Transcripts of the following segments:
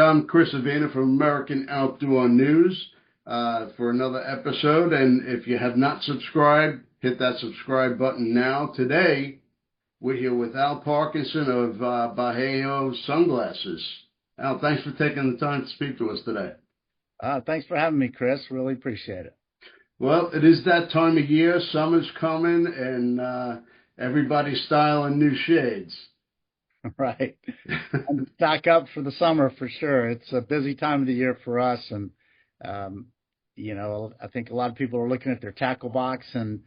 I'm Chris Avena from American Outdoor News for another episode. And if you have not subscribed, hit that subscribe button now. Today, we're here with Al Perkinson of Bajio Sunglasses. Al, thanks for taking the time to speak to us today. Thanks for having me, Chris. Really appreciate it. Well, it is that time of year. Summer's coming, and everybody's styling new shades. Right. I'm back up for the summer for sure. It's a busy time of the year for us. And, I think a lot of people are looking at their tackle box and,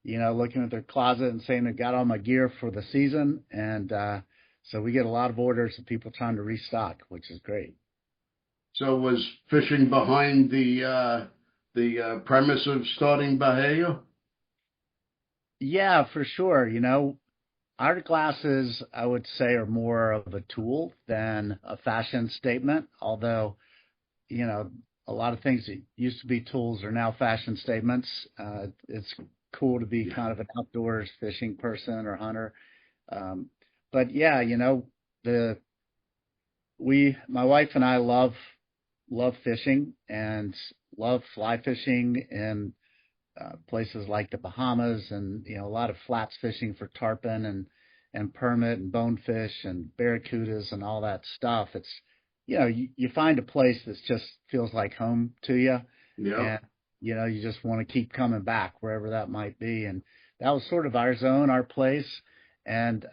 looking at their closet and saying they got all my gear for the season. And so we get a lot of orders of people trying to restock, which is great. So was fishing behind the premise of starting Bajio? Yeah, for sure. Our glasses, I would say, are more of a tool than a fashion statement. Although, a lot of things that used to be tools are now fashion statements. It's cool to be kind of an outdoors fishing person or hunter. But yeah, my wife and I love fishing and love fly fishing in places like the Bahamas and a lot of flats fishing for tarpon and permit and bonefish and barracudas and all that stuff. It's you find a place that just feels like home to you, Yeah. and you just want to keep coming back wherever that might be. And that was sort of our zone, our place, and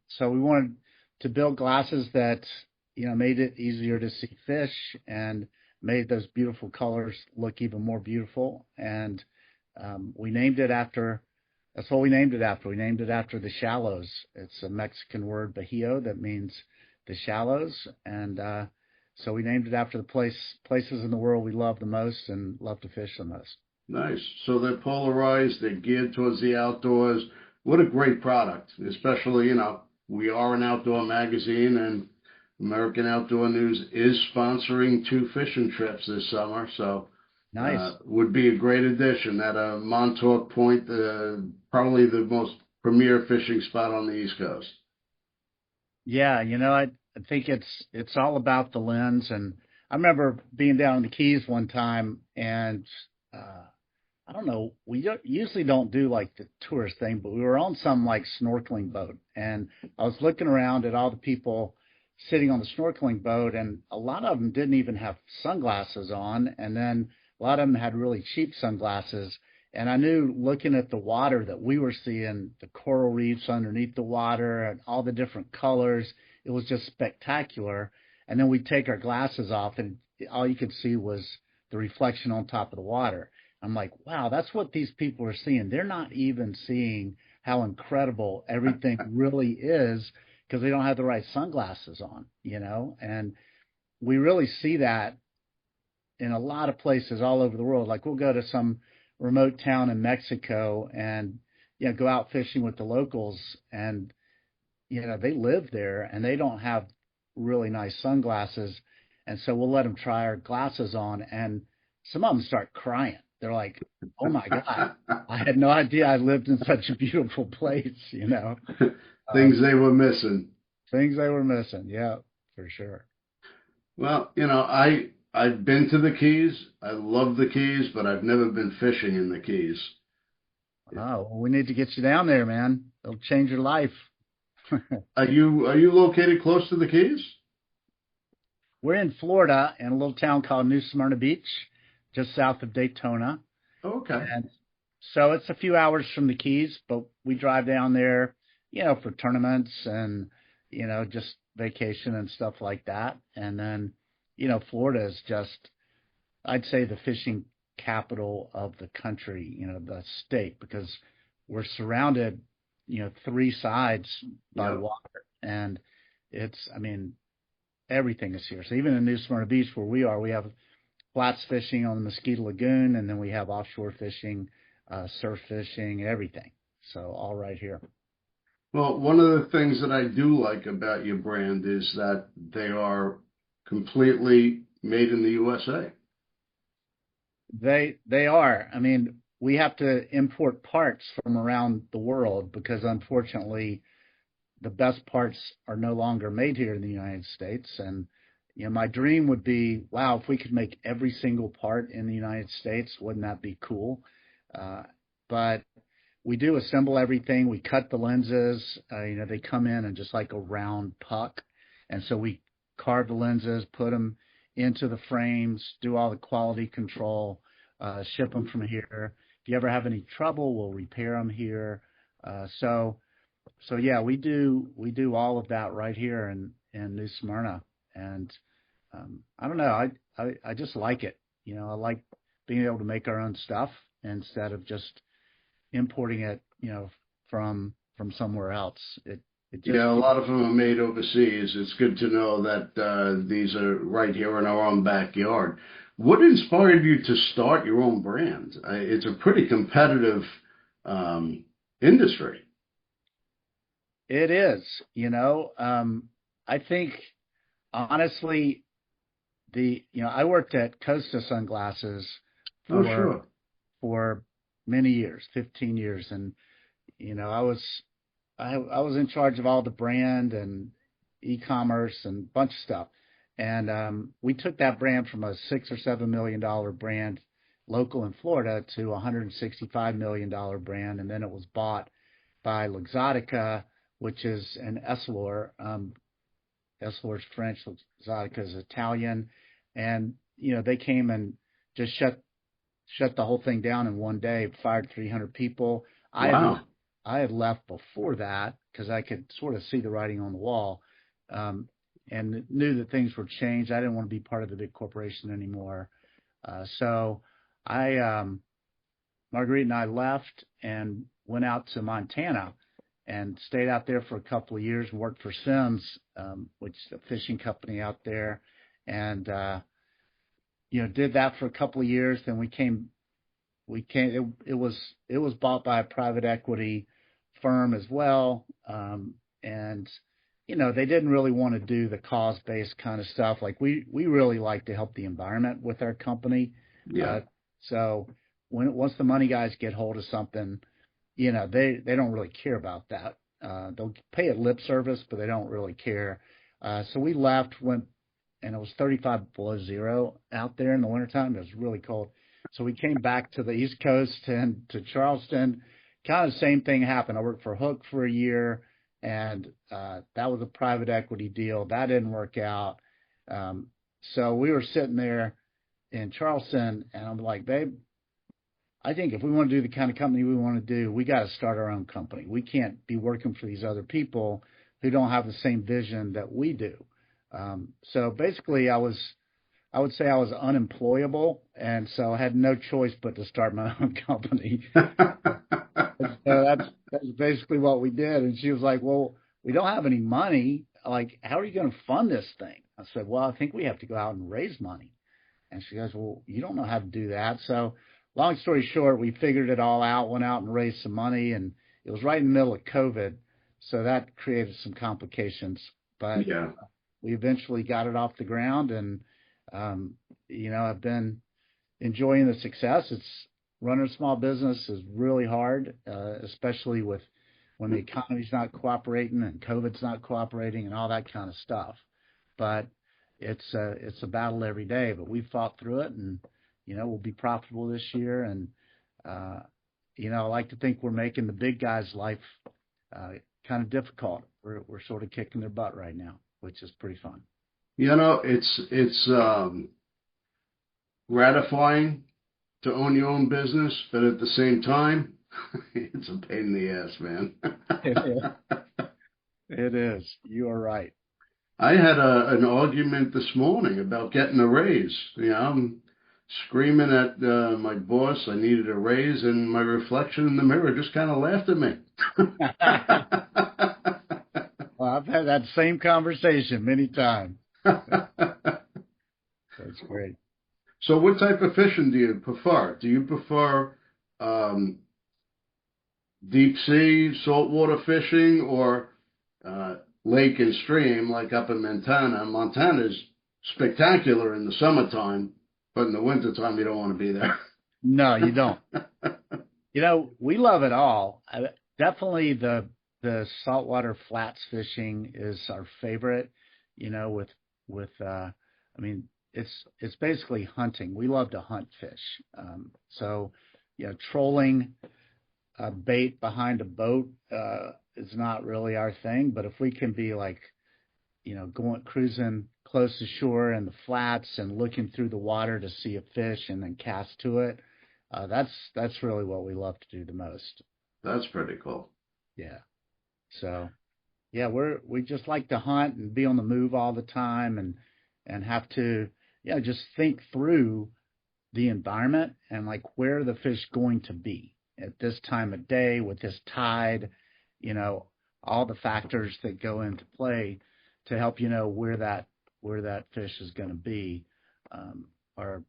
so we wanted to build glasses that made it easier to see fish and made those beautiful colors look even more beautiful. And we named it after, that's what we named it after. We named it after the shallows. It's a Mexican word, Bajio, that means the shallows. And so we named it after the places in the world we love the most and love to fish the most. Nice. So they're polarized, they're geared towards the outdoors. What a great product, especially, we are an outdoor magazine and American Outdoor News is sponsoring 2 fishing trips this summer. So Nice. would be a great addition at Montauk Point, probably the most premier fishing spot on the East Coast. Yeah, I think it's all about the lens. And I remember being down in the Keys one time, and I don't know, usually don't do like the tourist thing, but we were on some like snorkeling boat, and I was looking around at all the people sitting on the snorkeling boat, and a lot of them didn't even have sunglasses on, and then a lot of them had really cheap sunglasses. And I knew looking at the water that we were seeing, the coral reefs underneath the water and all the different colors, it was just spectacular. And then we'd take our glasses off and all you could see was the reflection on top of the water. I'm like, wow, that's what these people are seeing. They're not even seeing how incredible everything really is because they don't have the right sunglasses on, and we really see that in a lot of places all over the world. Like we'll go to some remote town in Mexico and go out fishing with the locals, and they live there and they don't have really nice sunglasses, and so we'll let them try our glasses on, and some of them start crying. They're like, "Oh my God, I had no idea I lived in such a beautiful place," Things they were missing. Things they were missing. Yeah, for sure. Well, I've been to the Keys. I love the Keys, but I've never been fishing in the Keys. Oh, well, we need to get you down there, man. It'll change your life. Are you located close to the Keys? We're in Florida in a little town called New Smyrna Beach, just south of Daytona. Okay. And so it's a few hours from the Keys, but we drive down there, for tournaments and, just vacation and stuff like that. And then, Florida is just, I'd say, the fishing capital of the country, the state, because we're surrounded, 3 sides by Yeah. water. And everything is here. So even in New Smyrna Beach, where we are, we have flats fishing on the Mosquito Lagoon, and then we have offshore fishing, surf fishing, everything. So all right here. Well, one of the things that I do like about your brand is that they are completely made in the USA. They are. We have to import parts from around the world because unfortunately the best parts are no longer made here in the United States, and My dream would be, wow, if we could make every single part in the United States, wouldn't that be cool? Uh, but we do assemble everything. We cut the lenses. They come in just like a round puck. And so we carve the lenses, put them into the frames, do all the quality control, ship them from here. If you ever have any trouble, we'll repair them here. So yeah, we do all of that right here in New Smyrna. And I don't know, I just like it. I like being able to make our own stuff instead of just importing it, from somewhere else. It just Yeah, a lot of them are made overseas. It's good to know that these are right here in our own backyard. What inspired you to start your own brand? It's a pretty competitive industry. it is, I think honestly I worked at Costa Sunglasses Oh, for sure. for many years, 15 years, and I was I was in charge of all the brand and e-commerce and a bunch of stuff. And we took that brand from a $6 or $7 million brand local in Florida to a $165 million brand, and then it was bought by Luxottica, which is an Essilor. Essilor is French, Luxottica is Italian, and they came and just shut the whole thing down in one day, fired 300 people. I had Wow. I had left before that because I could sort of see the writing on the wall, um, and knew that things were changed. I didn't want to be part of the big corporation anymore. So I, Marguerite and I left and went out to Montana and stayed out there for a couple of years and worked for Sims, which is a fishing company out there, and did that for a couple of years. Then it was bought by a private equity firm as well. And they didn't really want to do the cause-based kind of stuff. Like we really like to help the environment with our company. Yeah. So once the money guys get hold of something, they don't really care about that. They'll pay it lip service, but they don't really care. So we left, and it was 35 below zero out there in the wintertime. It was really cold. So we came back to the East Coast and to Charleston. Kind of the same thing happened. I worked for Hook for a year, and that was a private equity deal. That didn't work out. So we were sitting there in Charleston, and I'm like, babe, I think if we want to do the kind of company we want to do, we got to start our own company. We can't be working for these other people who don't have the same vision that we do. So basically, I would say I was unemployable, and so I had no choice but to start my own company. So that's basically what we did. And she was like, "Well, we don't have any money. Like, how are you going to fund this thing?" I said, "Well, I think we have to go out and raise money." And she goes, "Well, you don't know how to do that." So, long story short, we figured it all out, went out and raised some money, and it was right in the middle of COVID, so that created some complications. But Yeah. we eventually got it off the ground, and I've been enjoying the success. It's running a small business is really hard, especially when the economy's not cooperating and COVID's not cooperating and all that kind of stuff. But it's a battle every day. But we fought through it, and we'll be profitable this year. And uh, I like to think we're making the big guys' life kind of difficult. We're sort of kicking their butt right now, which is pretty fun. It's gratifying to own your own business, but at the same time, it's a pain in the ass, man. It is. It is. You are right. I had an argument this morning about getting a raise. I'm screaming at my boss I needed a raise, and my reflection in the mirror just kind of laughed at me. Well, I've had that same conversation many times. That's great. So, what type of fishing do you prefer? Do you prefer um, deep sea saltwater fishing or uh, lake and stream like up in Montana? Montana's spectacular in the summertime, but in the wintertime you don't want to be there. No, you don't. We love it all. Definitely the saltwater flats fishing is our favorite. With mean, it's basically hunting. We love to hunt fish. So, trolling a bait behind a boat is not really our thing. But if we can be like, going cruising close to shore in the flats and looking through the water to see a fish and then cast to it, that's really what we love to do the most. That's pretty cool. Yeah. So yeah, we just like to hunt and be on the move all the time and have to just think through the environment and like where are the fish going to be at this time of day with this tide, you know, all the factors that go into play to help where that fish is going to be are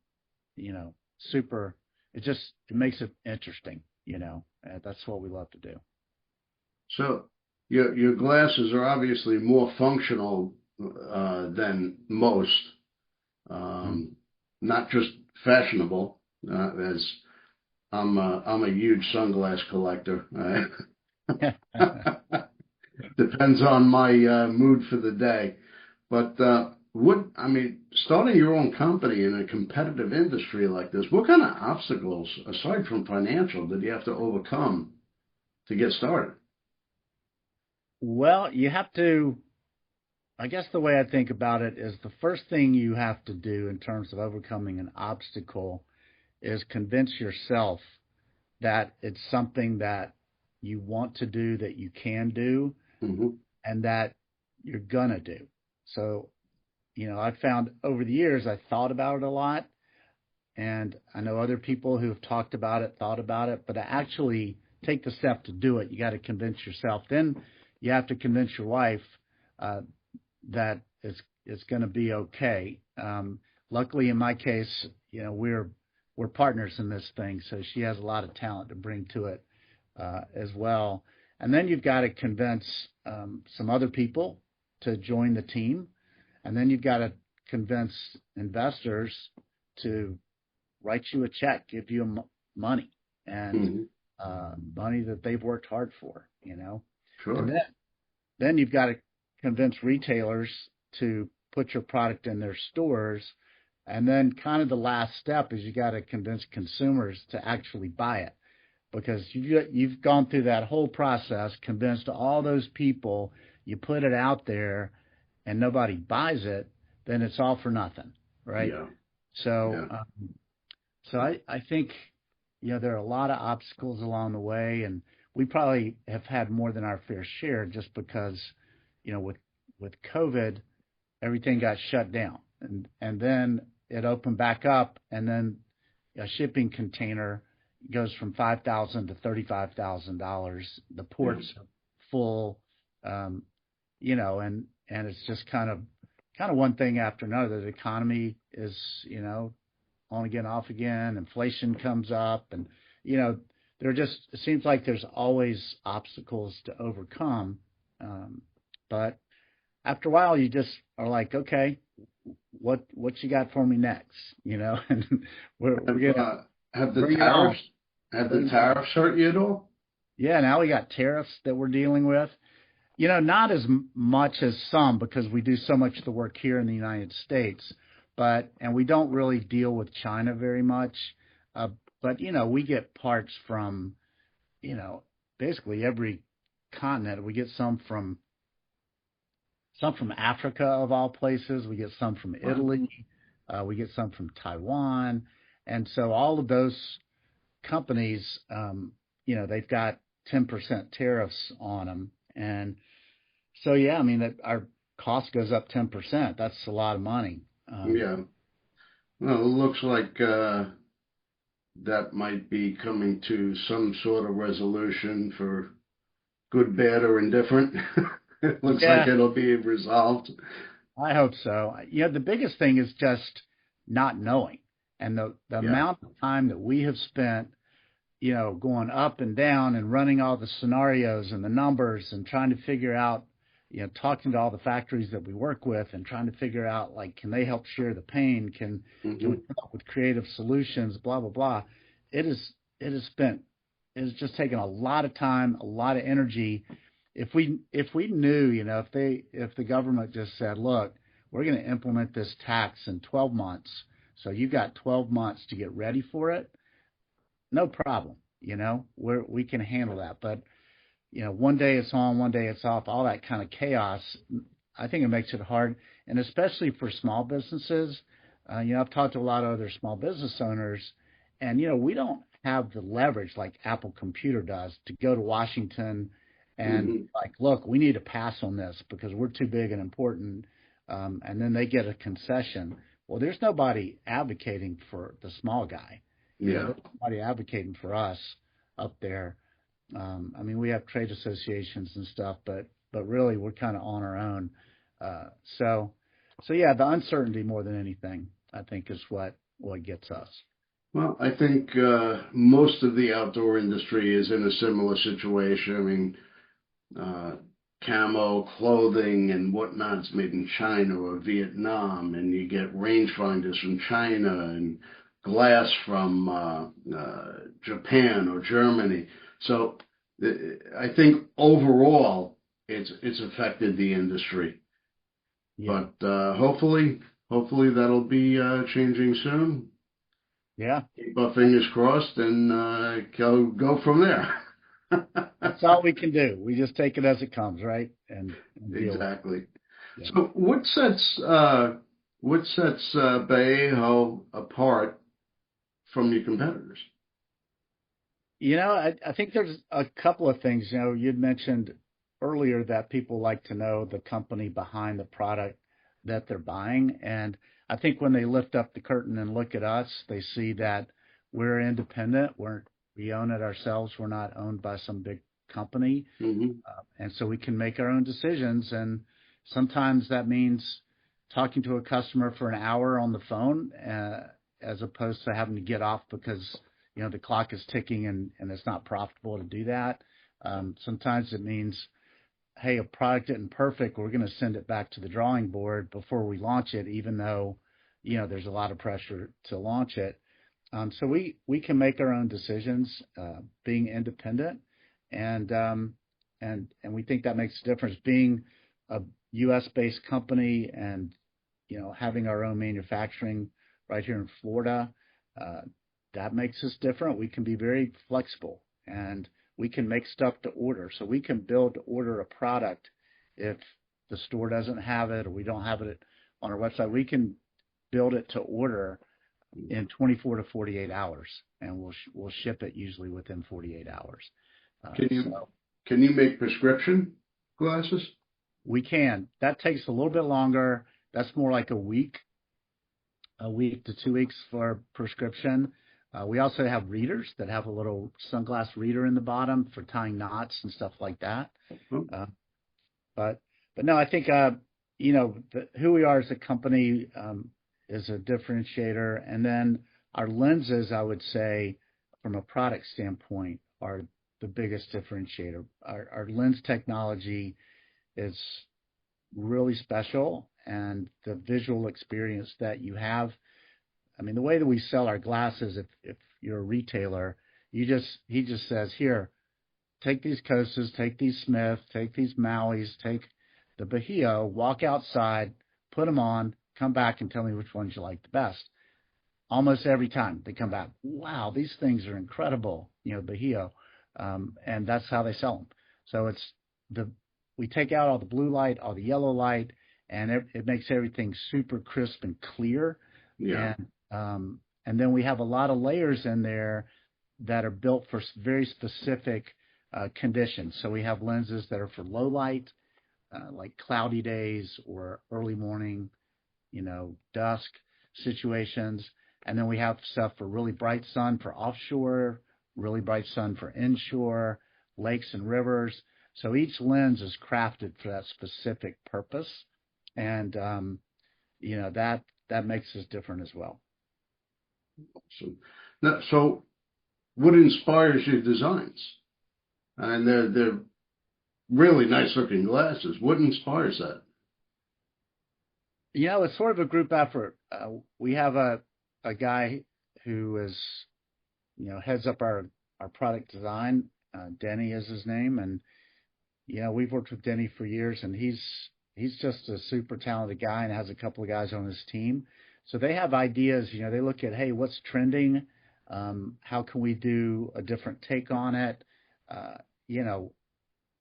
super. It makes it interesting. That's what we love to do. So your glasses are obviously more functional than most, not just fashionable. As I'm a huge sunglass collector. Depends on my mood for the day. But starting your own company in a competitive industry like this, what kind of obstacles, aside from financial, did you have to overcome to get started? Well, you have to, I guess the way I think about it is the first thing you have to do in terms of overcoming an obstacle is convince yourself that it's something that you want to do, that you can do, Mm-hmm. and that you're gonna do. So, I found over the years I thought about it a lot, and I know other people who have talked about it, thought about it, but to actually take the step to do it, you got to convince yourself. Then you have to convince your wife that it's going to be okay. Luckily, in my case, we're partners in this thing, so she has a lot of talent to bring to it as well. And then you've got to convince some other people to join the team, and then you've got to convince investors to write you a check, give you money, and money that they've worked hard for. Sure. And then you've got to convince retailers to put your product in their stores. And then kind of the last step is you got to convince consumers to actually buy it, because you've gone through that whole process, convinced all those people, you put it out there and nobody buys it, then it's all for nothing, right? Yeah. So, Yeah. so I think, there are a lot of obstacles along the way, and we probably have had more than our fair share just because, with COVID, everything got shut down, and then it opened back up, and then a shipping container goes from $5,000 to $35,000. The ports are full, and it's just kind of one thing after another. The economy is, on again, off again. Inflation comes up, and it seems like there's always obstacles to overcome. But after a while, you just are like, okay, what you got for me next? And we're gonna have the bring it tariffs on. have the tariffs hurt you at all? Yeah, now we got tariffs that we're dealing with. Not as much as some, because we do so much of the work here in the United States, and we don't really deal with China very much. But we get parts from, basically every continent. We get some from Africa, of all places. We get some from Italy. We get some from Taiwan. And so all of those companies, they've got 10% tariffs on them. And so, yeah, I mean, that our cost goes up 10%. That's a lot of money. Yeah. Well, it looks like that might be coming to some sort of resolution for good, bad, or indifferent. It looks like it'll be resolved. I hope so. The biggest thing is just not knowing. And the amount of time that we have spent, going up and down and running all the scenarios and the numbers and trying to figure out, talking to all the factories that we work with and trying to figure out, like, can they help share the pain? Can we come up with creative solutions, blah, blah, blah. It has just taken a lot of time, a lot of energy. If we knew, if the government just said, look, we're going to implement this tax in 12 months. So you've got 12 months to get ready for it. No problem. We can handle that. But, one day it's on, one day it's off, all that kind of chaos. I think it makes it hard. And especially for small businesses, I've talked to a lot of other small business owners, and, we don't have the leverage like Apple Computer does to go to Washington and like, look, we need to pass on this because we're too big and important. And then they get a concession. Well, there's nobody advocating for the small guy. There's nobody advocating for us up there. We have trade associations and stuff, but really we're kind of on our own. So yeah, the uncertainty more than anything, I think, is what gets us. Well, I think most of the outdoor industry is in a similar situation. Camo clothing and whatnot's made in China or Vietnam, and you get rangefinders from China and glass from Japan or Germany. So I think overall it's affected the industry. Yeah. But hopefully that'll be changing soon. Yeah. Keep our fingers crossed and go from there. That's all we can do. We just take it as it comes, right? And Exactly. Yeah. So what sets Bajio apart from your competitors? I think there's a couple of things. You'd mentioned earlier that people like to know the company behind the product that they're buying. And I think when they lift up the curtain and look at us, they see that we're independent. We own it ourselves. We're not owned by some big company. And so we can make our own decisions. And sometimes that means talking to a customer for an hour on the phone, as opposed to having to get off because, the clock is ticking and it's not profitable to do that. Sometimes it means, hey, a product isn't perfect. We're going to send it back to the drawing board before we launch it, even though, there's a lot of pressure to launch it. So we can make our own decisions, being independent, and we think that makes a difference. Being a U.S.-based company and having our own manufacturing right here in Florida, that makes us different. We can be very flexible, and we can make stuff to order. So we can build to order a product if the store doesn't have it or we don't have it on our website. We can build it to order in 24 to 48 hours, and we'll ship it usually within 48 hours. Can you make prescription glasses? We can. That takes a little bit longer. That's more like a week to 2 weeks for prescription. We also have readers that have a little sunglass reader in the bottom for tying knots and stuff like that. But no, I think who we are as a company is a differentiator, and then our lenses, I would say, from a product standpoint, are the biggest differentiator. Our lens technology is really special, and the visual experience that you have. The way that we sell our glasses, if you're a retailer, he just says, here, take these Kosas, take these Smith, take these Maui's, take the Bajio, walk outside, put them on, come back and tell me which ones you like the best. Almost every time they come back, wow, these things are incredible, Bajio, and that's how they sell them. So we take out all the blue light, all the yellow light, and it makes everything super crisp and clear. Yeah. And then we have a lot of layers in there that are built for very specific conditions. So we have lenses that are for low light, like cloudy days or early morning, dusk situations. And then we have stuff for really bright sun for offshore, really bright sun for inshore, lakes and rivers. So each lens is crafted for that specific purpose. And, that makes us different as well. So what inspires your designs? And they're really nice looking glasses. What inspires that? It's sort of a group effort. We have a guy who is, heads up our product design. Denny is his name. And, we've worked with Denny for years, and he's he's just a super talented guy and has a couple of guys on his team. So they have ideas, they look at, hey, what's trending? How can we do a different take on it? Uh, you know,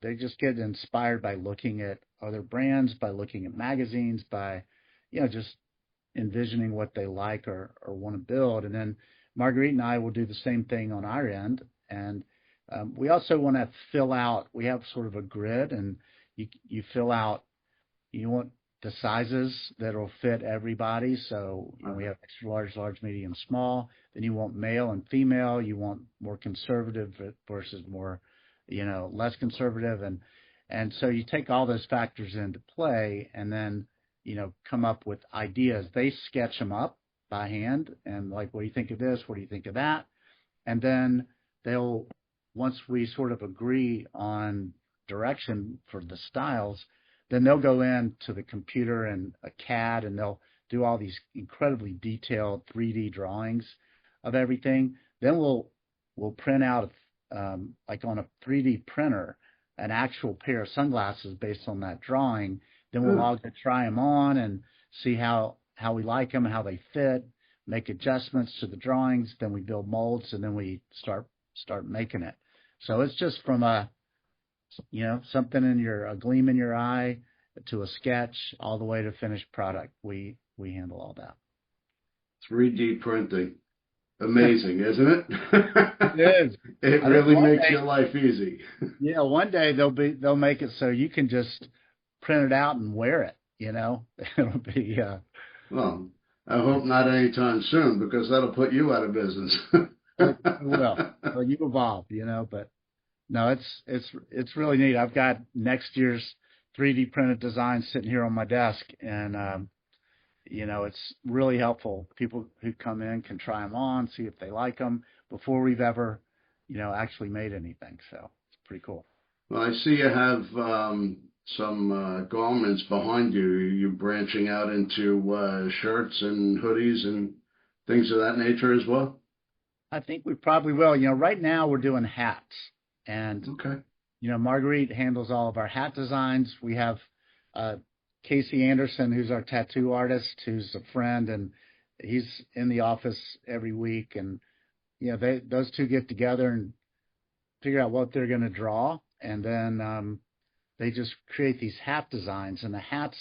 they just get inspired by looking at other brands, by looking at magazines, by, just envisioning what they like or want to build. And then Marguerite and I will do the same thing on our end. And we also want to fill out, we have sort of a grid, and you fill out, you want the sizes that'll fit everybody. So we have extra large, large, medium, small. Then you want male and female. You want more conservative versus more, less conservative. And so you take all those factors into play, and then, come up with ideas. They sketch them up by hand and like, what do you think of this? What do you think of that? And then once we sort of agree on direction for the styles, then they'll go into the computer and a CAD, and they'll do all these incredibly detailed 3D drawings of everything. Then we'll print out, like on a 3D printer, an actual pair of sunglasses based on that drawing. Then we'll all get try them on and see how we like them and how they fit, make adjustments to the drawings. Then we build molds, and then we start making it. So it's just from something a gleam in your eye to a sketch all the way to finished product. We handle all that. 3D printing. Amazing, isn't it? It is. It really makes your life easy. Yeah, one day they'll make it so you can just print it out and wear it, It'll be Well, I hope not anytime soon, because that'll put you out of business. it will. Well, you evolve, but no, it's really neat. I've got next year's 3D printed designs sitting here on my desk, and it's really helpful. People who come in can try them on, see if they like them before we've ever, actually made anything. So it's pretty cool. Well, I see you have some garments behind you. You're branching out into shirts and hoodies and things of that nature as well? I think we probably will. Right now we're doing hats, and okay. Marguerite handles all of our hat designs. We have Casey Anderson, who's our tattoo artist, who's a friend, and he's in the office every week. And those two get together and figure out what they're going to draw, and then they just create these hat designs. And the hats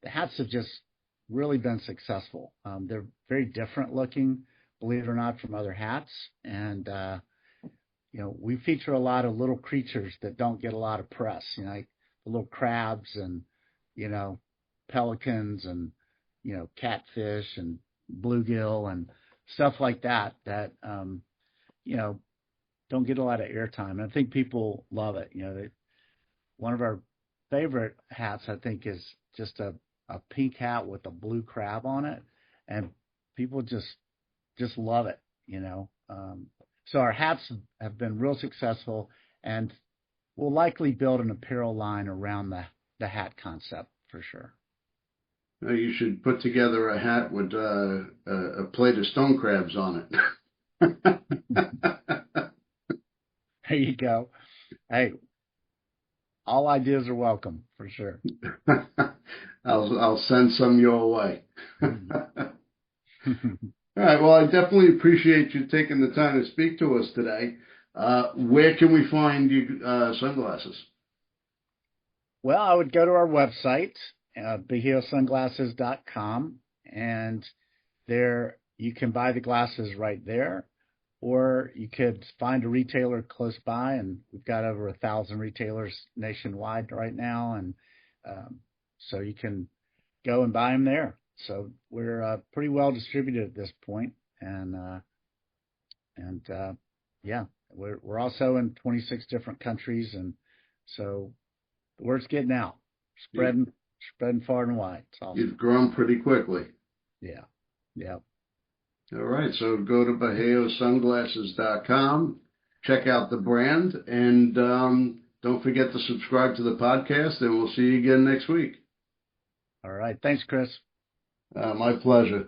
have just really been successful. They're very different looking, believe it or not, from other hats, and we feature a lot of little creatures that don't get a lot of press, like the little crabs and, pelicans and, catfish and bluegill and stuff like that, don't get a lot of airtime. And I think people love it. One of our favorite hats, I think, is just a pink hat with a blue crab on it. And people just love it, So our hats have been real successful, and we'll likely build an apparel line around the hat concept for sure. You should put together a hat with a plate of stone crabs on it. There you go. Hey, all ideas are welcome for sure. I'll send some your way. All right. Well, I definitely appreciate you taking the time to speak to us today. Where can we find you sunglasses? Well, I would go to our website, bajiosunglasses.com, and there you can buy the glasses right there, or you could find a retailer close by, and we've got over 1,000 retailers nationwide right now, and so you can go and buy them there. So we're pretty well distributed at this point, and yeah, we're also in 26 different countries, and so the word's getting out, spreading far and wide. It's awesome. You've grown pretty quickly. Yeah. All right, so go to bajiosunglasses.com, check out the brand, and don't forget to subscribe to the podcast, and we'll see you again next week. All right, thanks, Chris. My pleasure.